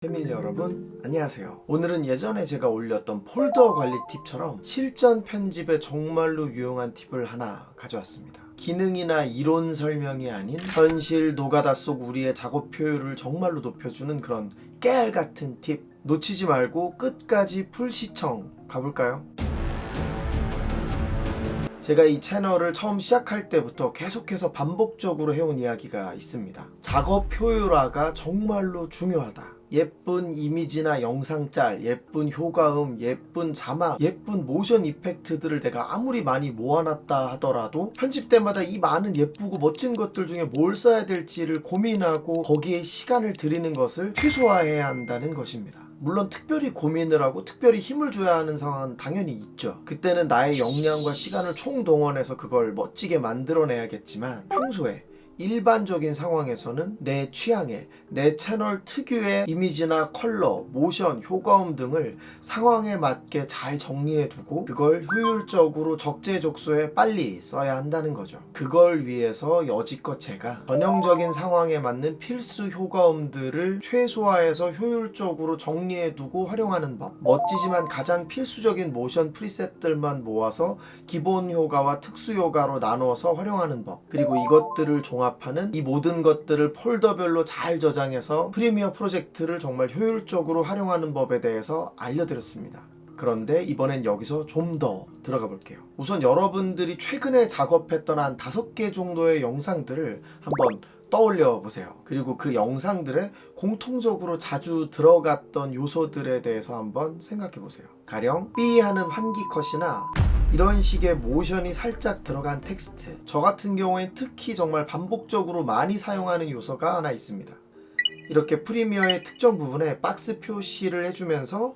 패밀리 여러분 안녕하세요. 오늘은 예전에 제가 올렸던 폴더 관리 팁처럼 실전 편집에 정말로 유용한 팁을 하나 가져왔습니다. 기능이나 이론 설명이 아닌 현실 노가다 속 우리의 작업 효율을 정말로 높여주는 그런 깨알 같은 팁 놓치지 말고 끝까지 풀 시청 가볼까요? 제가 이 채널을 처음 시작할 때부터 계속해서 반복적으로 해온 이야기가 있습니다. 작업 효율화가 정말로 중요하다. 예쁜 이미지나 영상짤, 예쁜 효과음, 예쁜 자막, 예쁜 모션 이펙트들을 내가 아무리 많이 모아놨다 하더라도 편집 때마다 이 많은 예쁘고 멋진 것들 중에 뭘 써야 될지를 고민하고 거기에 시간을 들이는 것을 최소화해야 한다는 것입니다. 물론 특별히 고민을 하고 특별히 힘을 줘야 하는 상황은 당연히 있죠. 그때는 나의 역량과 시간을 총동원해서 그걸 멋지게 만들어내야겠지만 평소에 일반적인 상황에서는 내 취향에 내 채널 특유의 이미지나 컬러, 모션, 효과음 등을 상황에 맞게 잘 정리해두고 그걸 효율적으로 적재적소에 빨리 써야 한다는 거죠. 그걸 위해서 여지껏 제가 전형적인 상황에 맞는 필수 효과음들을 최소화해서 효율적으로 정리해두고 활용하는 법, 멋지지만 가장 필수적인 모션 프리셋들만 모아서 기본 효과와 특수 효과로 나누어서 활용하는 법, 그리고 이것들을 종합하는 이 모든 것들을 폴더별로 잘 저장해서 프리미어 프로젝트를 정말 효율적으로 활용하는 법에 대해서 알려드렸습니다. 그런데 이번엔 여기서 좀 더 들어가 볼게요. 우선 여러분들이 최근에 작업했던 한 5개 정도의 영상들을 한번 떠올려 보세요. 그리고 그 영상들에 공통적으로 자주 들어갔던 요소들에 대해서 한번 생각해 보세요. 가령 삐 하는 환기 컷이나 이런 식의 모션이 살짝 들어간 텍스트, 저 같은 경우엔 특히 정말 반복적으로 많이 사용하는 요소가 하나 있습니다. 이렇게 프리미어의 특정 부분에 박스 표시를 해주면서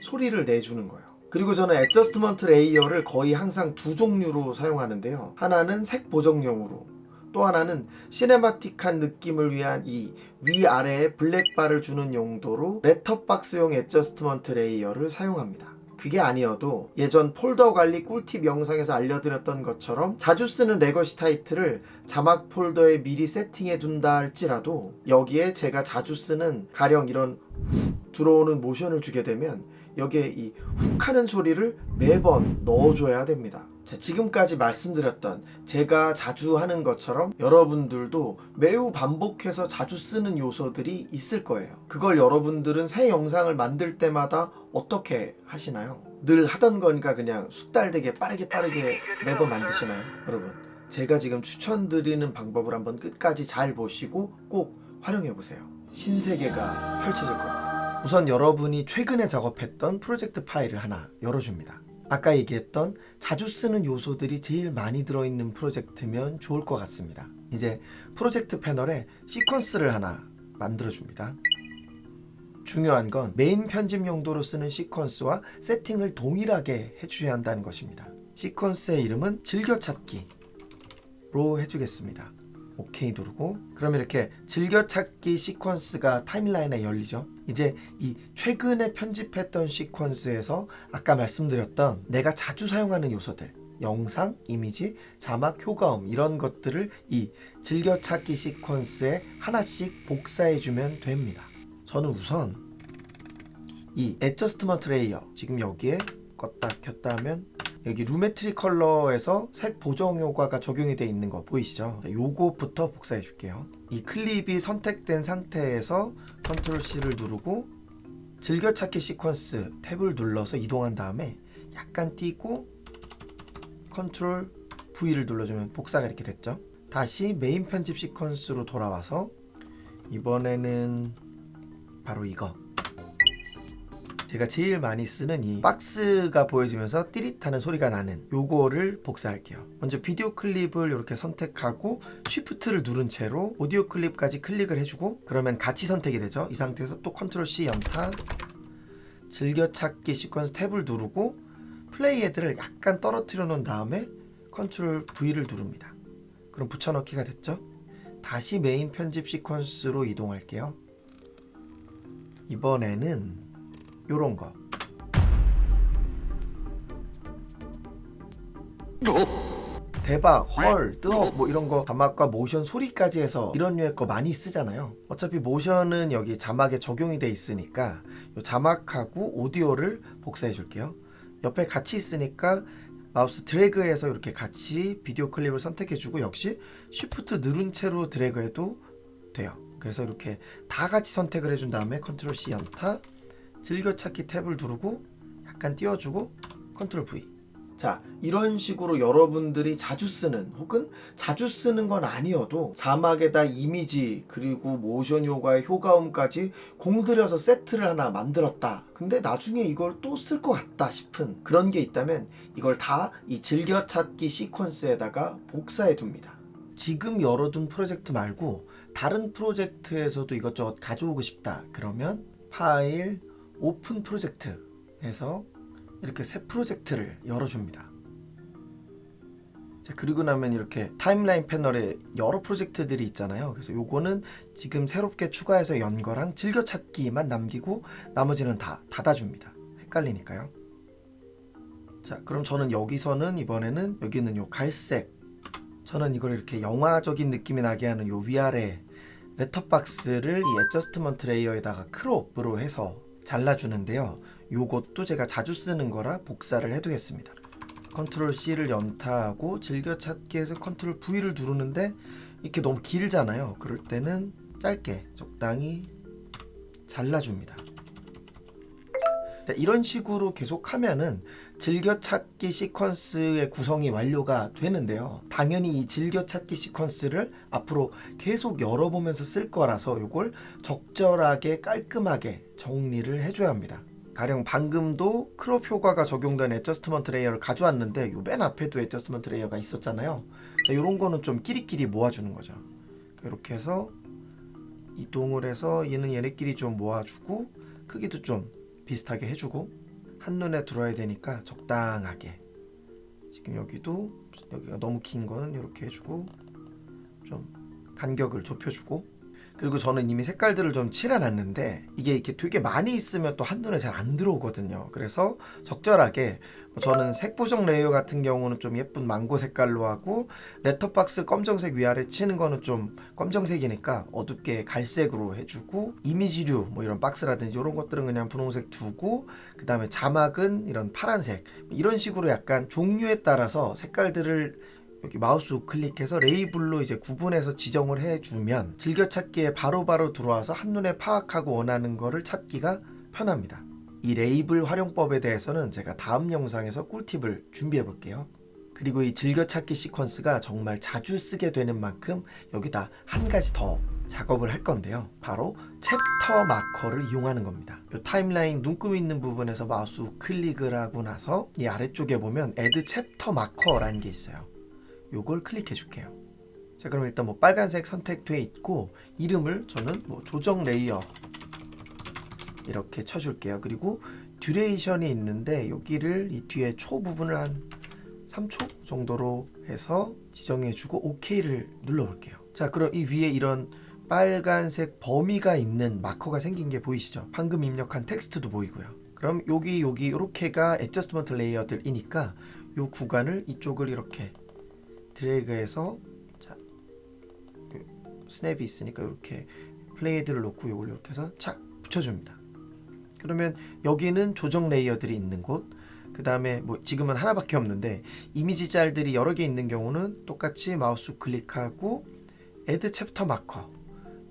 소리를 내주는 거예요. 그리고 저는 애저스트먼트 레이어를 거의 항상 두 종류로 사용하는데요. 하나는 색 보정용으로, 또 하나는 시네마틱한 느낌을 위한 이 위아래에 블랙바를 주는 용도로 렛터박스용 애저스트먼트 레이어를 사용합니다. 그게 아니어도 예전 폴더 관리 꿀팁 영상에서 알려드렸던 것처럼 자주 쓰는 레거시 타이틀을 자막 폴더에 미리 세팅해 둔다 할지라도 여기에 제가 자주 쓰는 가령 이런 훅 들어오는 모션을 주게 되면 여기에 이 훅 하는 소리를 매번 넣어줘야 됩니다. 자, 지금까지 말씀드렸던 제가 자주 하는 것처럼 여러분들도 매우 반복해서 자주 쓰는 요소들이 있을 거예요. 그걸 여러분들은 새 영상을 만들 때마다 어떻게 하시나요? 늘 하던 거니까 그냥 숙달되게 빠르게 매번 만드시나요? 여러분, 제가 지금 추천드리는 방법을 한번 끝까지 잘 보시고 꼭 활용해 보세요. 신세계가 펼쳐질 겁니다. 우선 여러분이 최근에 작업했던 프로젝트 파일을 하나 열어줍니다. 아까 얘기했던 자주 쓰는 요소들이 제일 많이 들어있는 프로젝트면 좋을 것 같습니다. 이제 프로젝트 패널에 시퀀스를 하나 만들어줍니다. 중요한 건 메인 편집 용도로 쓰는 시퀀스와 세팅을 동일하게 해주셔야 한다는 것입니다. 시퀀스의 이름은 즐겨찾기로 해주겠습니다. 오케이 누르고, 그럼 이렇게 즐겨찾기 시퀀스가 타임라인에 열리죠. 이제 이 최근에 편집했던 시퀀스에서 아까 말씀드렸던 내가 자주 사용하는 요소들, 영상, 이미지, 자막, 효과음 이런 것들을 이 즐겨찾기 시퀀스에 하나씩 복사해주면 됩니다. 저는 우선 이 애저스트먼트 레이어, 지금 여기에 껐다 켰다 하면 여기 루메트리 컬러에서 색 보정 효과가 적용이 되어 있는 거 보이시죠? 요거부터 복사해 줄게요. 이 클립이 선택된 상태에서 컨트롤 C를 누르고 즐겨찾기 시퀀스 탭을 눌러서 이동한 다음에 약간 띄고 컨트롤 V를 눌러주면 복사가 이렇게 됐죠. 다시 메인 편집 시퀀스로 돌아와서 이번에는 바로 이거, 제가 제일 많이 쓰는 이 박스가 보여지면서 띠릿하는 소리가 나는 요거를 복사할게요. 먼저 비디오 클립을 이렇게 선택하고 쉬프트를 누른 채로 오디오 클립까지 클릭을 해주고, 그러면 같이 선택이 되죠. 이 상태에서 또 컨트롤 C 연타, 즐겨찾기 시퀀스 탭을 누르고 플레이 헤드를 약간 떨어뜨려 놓은 다음에 컨트롤 V를 누릅니다. 그럼 붙여넣기가 됐죠. 다시 메인 편집 시퀀스로 이동할게요. 이번에는 요런 거. 대박, 헐, 뜨업 뭐 이런 거 자막과 모션 소리까지 해서 이런 류의 거 많이 쓰잖아요. 어차피 모션은 여기 자막에 적용이 돼 있으니까 이 자막하고 오디오를 복사해 줄게요. 옆에 같이 있으니까 마우스 드래그해서 이렇게 같이 비디오 클립을 선택해 주고 역시 쉬프트 누른 채로 드래그해도 돼요. 그래서 이렇게 다 같이 선택을 해준 다음에 컨트롤 C 연타, 즐겨찾기 탭을 누르고 약간 띄워주고 컨트롤 V. 자, 이런 식으로 여러분들이 자주 쓰는 혹은 자주 쓰는 건 아니어도 자막에다 이미지 그리고 모션 효과의 효과음까지 공들여서 세트를 하나 만들었다. 근데 나중에 이걸 또 쓸 것 같다 싶은 그런 게 있다면 이걸 다 이 즐겨찾기 시퀀스에다가 복사해 둡니다. 지금 열어둔 프로젝트 말고 다른 프로젝트에서도 이것저것 가져오고 싶다. 그러면 파일, 오픈 프로젝트 해서 이렇게 새 프로젝트를 열어줍니다. 자, 그리고 나면 이렇게 타임라인 패널에 여러 프로젝트들이 있잖아요. 그래서 요거는 지금 새롭게 추가해서 연 거랑 즐겨찾기만 남기고 나머지는 다 닫아줍니다. 헷갈리니까요. 자, 그럼 저는 여기서는 이번에는 여기는 요 갈색, 저는 이걸 이렇게 영화적인 느낌이 나게 하는 요 위아래 렛터박스를 이 애저스트먼트 레이어에다가 크롭으로 해서 잘라주는데요. 요것도 제가 자주 쓰는 거라 복사를 해두겠습니다. 컨트롤 C를 연타하고 즐겨찾기에서 컨트롤 V를 누르는데 이렇게 너무 길잖아요. 그럴 때는 짧게 적당히 잘라줍니다. 자, 이런 식으로 계속 하면은 즐겨찾기 시퀀스의 구성이 완료가 되는데요. 당연히 이 즐겨찾기 시퀀스를 앞으로 계속 열어보면서 쓸 거라서 이걸 적절하게 깔끔하게 정리를 해줘야 합니다. 가령 방금도 크롭 효과가 적용된 애저스트먼트 레이어를 가져왔는데 요 맨 앞에도 애저스트먼트 레이어가 있었잖아요. 자, 요런 거는 좀 끼리끼리 모아주는 거죠. 이렇게 해서 이동을 해서 얘는 얘네끼리 좀 모아주고 크기도 좀 비슷하게 해주고 한눈에 들어야 되니까 적당하게, 지금 여기도 여기가 너무 긴 거는 이렇게 해주고 좀 간격을 좁혀주고, 그리고 저는 이미 색깔들을 좀 칠해놨는데 이게 이렇게 되게 많이 있으면 또 한눈에 잘 안 들어오거든요. 그래서 적절하게 저는 색보정 레이어 같은 경우는 좀 예쁜 망고 색깔로 하고, 렛터박스 검정색 위아래 치는 거는 좀 검정색이니까 어둡게 갈색으로 해주고, 이미지류 뭐 이런 박스라든지 이런 것들은 그냥 분홍색 두고, 그 다음에 자막은 이런 파란색, 이런 식으로 약간 종류에 따라서 색깔들을 여기 마우스 우클릭해서 레이블로 이제 구분해서 지정을 해주면 즐겨찾기에 바로바로 들어와서 한눈에 파악하고 원하는 거를 찾기가 편합니다. 이 레이블 활용법에 대해서는 제가 다음 영상에서 꿀팁을 준비해 볼게요. 그리고 이 즐겨찾기 시퀀스가 정말 자주 쓰게 되는 만큼 여기다 한 가지 더 작업을 할 건데요. 바로 챕터 마커를 이용하는 겁니다. 이 타임라인 눈금 있는 부분에서 마우스 우클릭을 하고 나서 이 아래쪽에 보면 Add 챕터 마커라는 게 있어요. 요걸 클릭해 줄게요. 자, 그럼 일단 뭐 빨간색 선택돼 있고 이름을 저는 뭐 조정 레이어 이렇게 쳐줄게요. 그리고 듀레이션이 있는데 여기를 이 뒤에 초 부분을 한 3초 정도로 해서 지정해주고 OK를 눌러볼게요. 자, 그럼 이 위에 이런 빨간색 범위가 있는 마커가 생긴 게 보이시죠? 방금 입력한 텍스트도 보이고요. 그럼 여기 이렇게가 애저스트먼트 레이어들이니까 요 구간을 이쪽을 이렇게 드래그해서, 자, 스냅이 있으니까 이렇게 플레이드를 놓고 이걸 이렇게 해서 착 붙여줍니다. 그러면 여기는 조정 레이어들이 있는 곳, 그 다음에 뭐 지금은 하나밖에 없는데 이미지 짤들이 여러 개 있는 경우는 똑같이 마우스 클릭하고 Add 챕터 마커,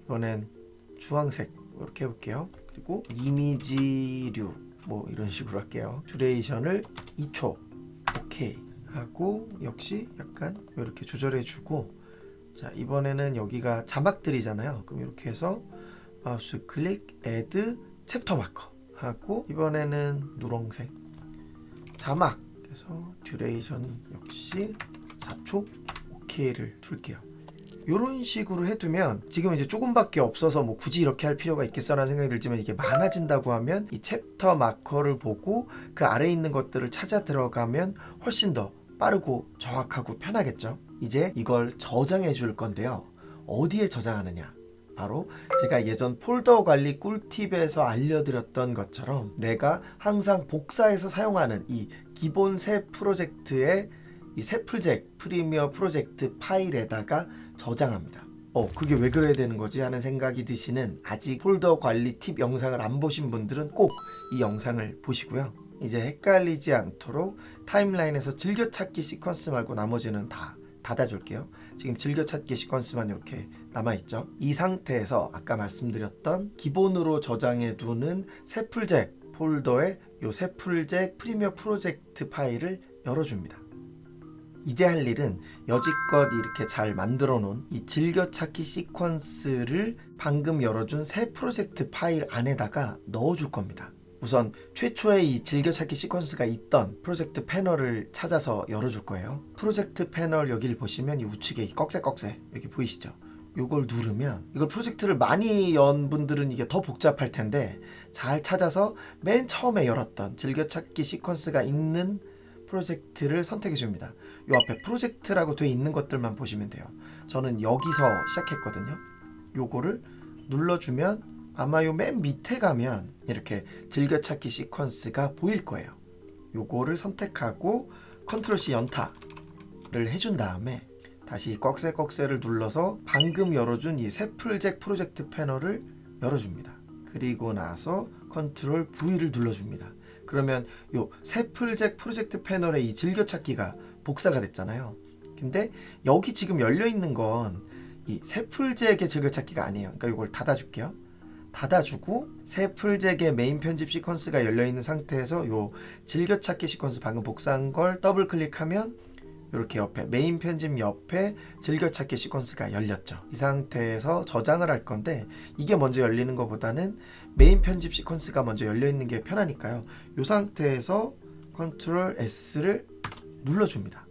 이번엔 주황색 이렇게 해볼게요. 그리고 이미지류 뭐 이런 식으로 할게요. 듀레이션을 2초 오케이 하고 역시 약간 이렇게 조절해 주고, 자, 이번에는 여기가 자막들이잖아요. 그럼 이렇게 해서 마우스 클릭 Add 챕터 마커 하고, 이번에는 누렁색 자막, 그래서 듀레이션 역시 4초 오케이를 줄게요. 이런 식으로 해두면 지금 이제 조금밖에 없어서 뭐 굳이 이렇게 할 필요가 있겠어라는 생각이 들지만, 이게 많아진다고 하면 이 챕터 마커를 보고 그 아래에 있는 것들을 찾아 들어가면 훨씬 더 빠르고 정확하고 편하겠죠. 이제 이걸 저장해 줄 건데요. 어디에 저장하느냐? 바로 제가 예전 폴더 관리 꿀팁에서 알려드렸던 것처럼 내가 항상 복사해서 사용하는 이 기본 새 프로젝트의 이 새풀잭 프리미어 프로젝트 파일에다가 저장합니다. 그게 왜 그래야 되는 거지 하는 생각이 드시는 아직 폴더 관리 팁 영상을 안 보신 분들은 꼭 이 영상을 보시고요. 이제 헷갈리지 않도록 타임라인에서 즐겨찾기 시퀀스 말고 나머지는 다 닫아줄게요. 지금 즐겨찾기 시퀀스만 이렇게 남아있죠. 이 상태에서 아까 말씀드렸던 기본으로 저장해 두는 새풀잭 폴더에 이 새풀잭 프리미어 프로젝트 파일을 열어줍니다. 이제 할 일은 여지껏 이렇게 잘 만들어 놓은 이 즐겨찾기 시퀀스를 방금 열어준 새 프로젝트 파일 안에다가 넣어줄 겁니다. 우선 최초에 이 즐겨찾기 시퀀스가 있던 프로젝트 패널을 찾아서 열어줄 거예요. 프로젝트 패널 여기를 보시면 이 우측에 이 꺽쇠꺽쇠 여기 보이시죠? 이걸 누르면 이걸 프로젝트를 많이 연 분들은 이게 더 복잡할 텐데 잘 찾아서 맨 처음에 열었던 즐겨찾기 시퀀스가 있는 프로젝트를 선택해 줍니다. 요 앞에 프로젝트라고 돼 있는 것들만 보시면 돼요. 저는 여기서 시작했거든요. 요거를 눌러주면 아마 요 맨 밑에 가면 이렇게 즐겨찾기 시퀀스가 보일 거예요. 요거를 선택하고 컨트롤 C 연타를 해준 다음에 다시 꺽쇠꺽쇠를 눌러서 방금 열어준 이 새풀잭 프로젝트 패널을 열어줍니다. 그리고 나서 컨트롤 V를 눌러줍니다. 그러면 요 새풀잭 프로젝트 패널의 이 즐겨찾기가 복사가 됐잖아요. 근데 여기 지금 열려있는 건 이 새풀잭의 즐겨찾기가 아니에요. 그러니까 이걸 닫아줄게요. 닫아주고 새풀잭의 메인 편집 시퀀스가 열려있는 상태에서 요 즐겨찾기 시퀀스 방금 복사한 걸 더블 클릭하면 이렇게 옆에 메인 편집 옆에 즐겨찾기 시퀀스가 열렸죠. 이 상태에서 저장을 할 건데 이게 먼저 열리는 것보다는 메인 편집 시퀀스가 먼저 열려있는 게 편하니까요. 이 상태에서 컨트롤 S를 눌러줍니다.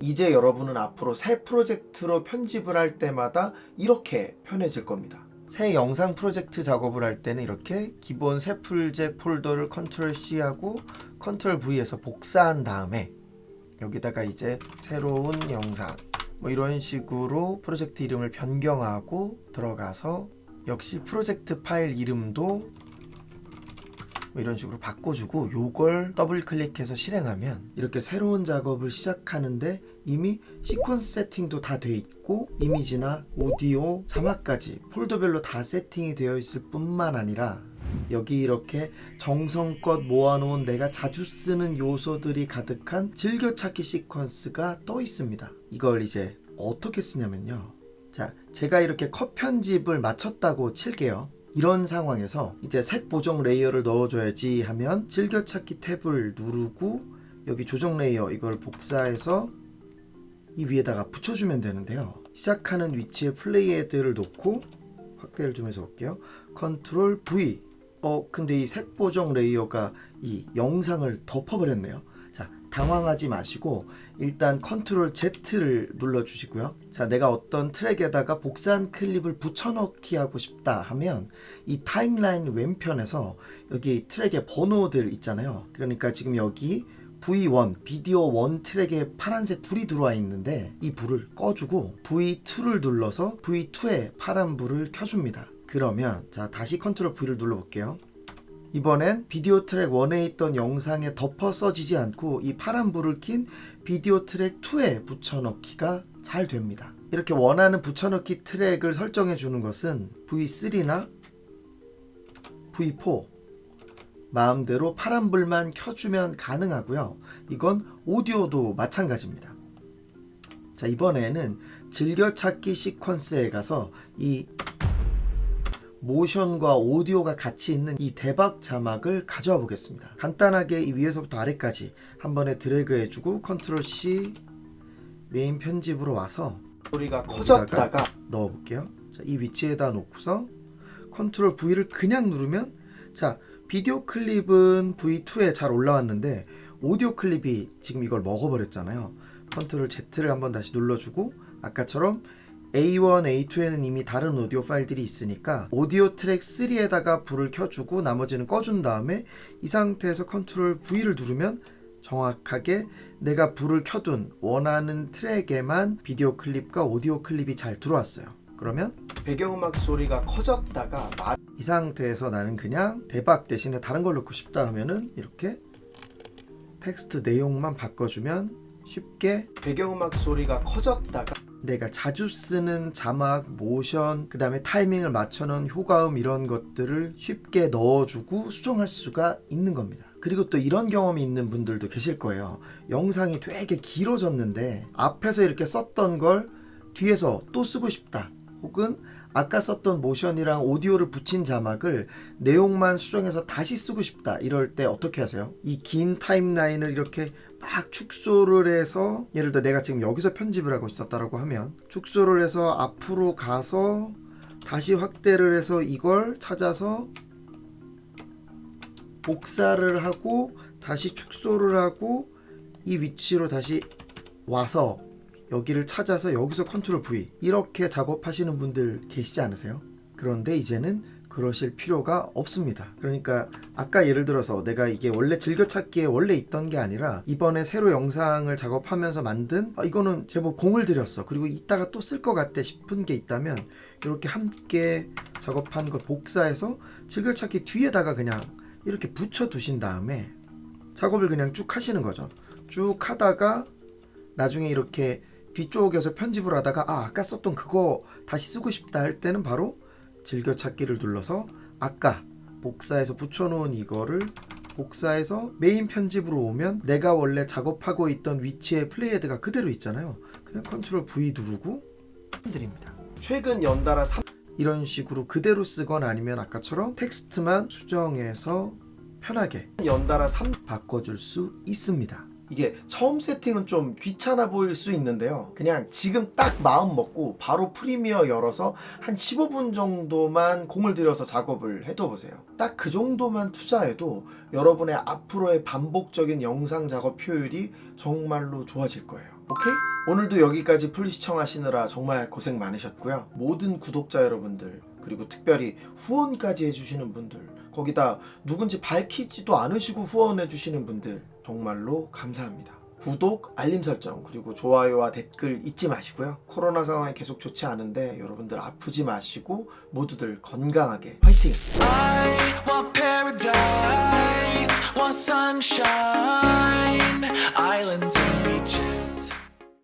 이제 여러분은 앞으로 새 프로젝트로 편집을 할 때마다 이렇게 편해질 겁니다. 새 영상 프로젝트 작업을 할 때는 이렇게 기본 새풀잭 폴더를 컨트롤 C하고 컨트롤 V에서 복사한 다음에 여기다가 이제 새로운 영상 뭐 이런 식으로 프로젝트 이름을 변경하고 들어가서 역시 프로젝트 파일 이름도 뭐 이런 식으로 바꿔주고 요걸 더블 클릭해서 실행하면 이렇게 새로운 작업을 시작하는데 이미 시퀀스 세팅도 다 돼 있고 이미지나 오디오, 자막까지 폴더별로 다 세팅이 되어 있을 뿐만 아니라 여기 이렇게 정성껏 모아놓은 내가 자주 쓰는 요소들이 가득한 즐겨찾기 시퀀스가 떠 있습니다. 이걸 이제 어떻게 쓰냐면요. 자, 제가 이렇게 컷 편집을 마쳤다고 칠게요. 이런 상황에서 이제 색 보정 레이어를 넣어줘야지 하면 즐겨찾기 탭을 누르고 여기 조정 레이어 이걸 복사해서 이 위에다가 붙여주면 되는데요. 시작하는 위치에 플레이 헤드를 놓고 확대를 좀 해서 볼게요. 컨트롤 V. 근데 이 색 보정 레이어가 이 영상을 덮어버렸네요. 자, 당황하지 마시고 일단 컨트롤 Z를 눌러주시고요. 자, 내가 어떤 트랙에다가 복사한 클립을 붙여넣기 하고 싶다 하면 이 타임라인 왼편에서 여기 트랙의 번호들 있잖아요. 그러니까 지금 여기 V1 비디오 1 트랙에 파란색 불이 들어와 있는데 이 불을 꺼주고 V2를 눌러서 V2에 파란 불을 켜줍니다. 그러면 자, 다시 컨트롤 V를 눌러볼게요. 이번엔 비디오 트랙 1에 있던 영상에 덮어 써지지 않고 이 파란 불을 킨 비디오 트랙 2에 붙여넣기가 잘 됩니다. 이렇게 원하는 붙여넣기 트랙을 설정해 주는 것은 V3나 V4 마음대로 파란 불만 켜주면 가능하고요. 이건 오디오도 마찬가지입니다. 자, 이번에는 즐겨찾기 시퀀스에 가서 이 모션과 오디오가 같이 있는 이 대박 자막을 가져와 보겠습니다. 간단하게 이 위에서부터 아래까지 한 번에 드래그 해주고 컨트롤 C 메인 편집으로 와서 소리가 커졌다가 넣어볼게요. 자, 이 위치에다 놓고서 컨트롤 V를 그냥 누르면 자, 비디오 클립은 V2에 잘 올라왔는데 오디오 클립이 지금 이걸 먹어버렸잖아요. 컨트롤 Z를 한번 다시 눌러주고 아까처럼 A1, A2에는 이미 다른 오디오 파일들이 있으니까 오디오 트랙 3에다가 불을 켜주고 나머지는 꺼준 다음에 이 상태에서 컨트롤 V를 누르면 정확하게 내가 불을 켜둔 원하는 트랙에만 비디오 클립과 오디오 클립이 잘 들어왔어요. 그러면 배경음악 소리가 커졌다가 이 상태에서 나는 그냥 대박 대신에 다른 걸 넣고 싶다 하면은 이렇게 텍스트 내용만 바꿔주면 쉽게 배경음악 소리가 커졌다가 내가 자주 쓰는 자막, 모션, 그 다음에 타이밍을 맞춰놓은 효과음 이런 것들을 쉽게 넣어주고 수정할 수가 있는 겁니다. 그리고 또 이런 경험이 있는 분들도 계실 거예요. 영상이 되게 길어졌는데 앞에서 이렇게 썼던 걸 뒤에서 또 쓰고 싶다. 혹은 아까 썼던 모션이랑 오디오를 붙인 자막을 내용만 수정해서 다시 쓰고 싶다. 이럴 때 어떻게 하세요? 이 긴 타임라인을 이렇게 막 축소를 해서, 예를 들어 내가 지금 여기서 편집을 하고 있었다라고 하면 축소를 해서 앞으로 가서 다시 확대를 해서 이걸 찾아서 복사를 하고 다시 축소를 하고 이 위치로 다시 와서 여기를 찾아서 여기서 컨트롤 V 이렇게 작업하시는 분들 계시지 않으세요? 그런데 이제는 그러실 필요가 없습니다. 그러니까 아까 예를 들어서 내가 이게 원래 즐겨찾기에 원래 있던 게 아니라 이번에 새로 영상을 작업하면서 만든 이거는 제법 공을 들였어, 그리고 이따가 또 쓸 것 같아 싶은 게 있다면 이렇게 함께 작업한 걸 복사해서 즐겨찾기 뒤에다가 그냥 이렇게 붙여 두신 다음에 작업을 그냥 쭉 하시는 거죠. 쭉 하다가 나중에 이렇게 뒤쪽에서 편집을 하다가 아까 썼던 그거 다시 쓰고 싶다 할 때는 바로 즐겨찾기를 눌러서 아까 복사해서 붙여놓은 이거를 복사해서 메인 편집으로 오면 내가 원래 작업하고 있던 위치에 플레이헤드가 그대로 있잖아요. 그냥 컨트롤 V 누르고 드립니다. 최근 연달아 이런 식으로 그대로 쓰거나 아니면 아까처럼 텍스트만 수정해서 편하게 연달아 3 바꿔줄 수 있습니다. 이게 처음 세팅은 좀 귀찮아 보일 수 있는데요. 그냥 지금 딱 마음 먹고 바로 프리미어 열어서 한 15분 정도만 공을 들여서 작업을 해둬보세요. 딱 그 정도만 투자해도 여러분의 앞으로의 반복적인 영상 작업 효율이 정말로 좋아질 거예요. 오케이? 오늘도 여기까지 풀 시청하시느라 정말 고생 많으셨고요. 모든 구독자 여러분들, 그리고 특별히 후원까지 해주시는 분들, 거기다 누군지 밝히지도 않으시고 후원해주시는 분들 정말로 감사합니다. 구독, 알림 설정, 그리고 좋아요와 댓글 잊지 마시고요. 코로나 상황이 계속 좋지 않은데 여러분들 아프지 마시고 모두들 건강하게 화이팅! I want paradise, want sunshine, islands and beaches.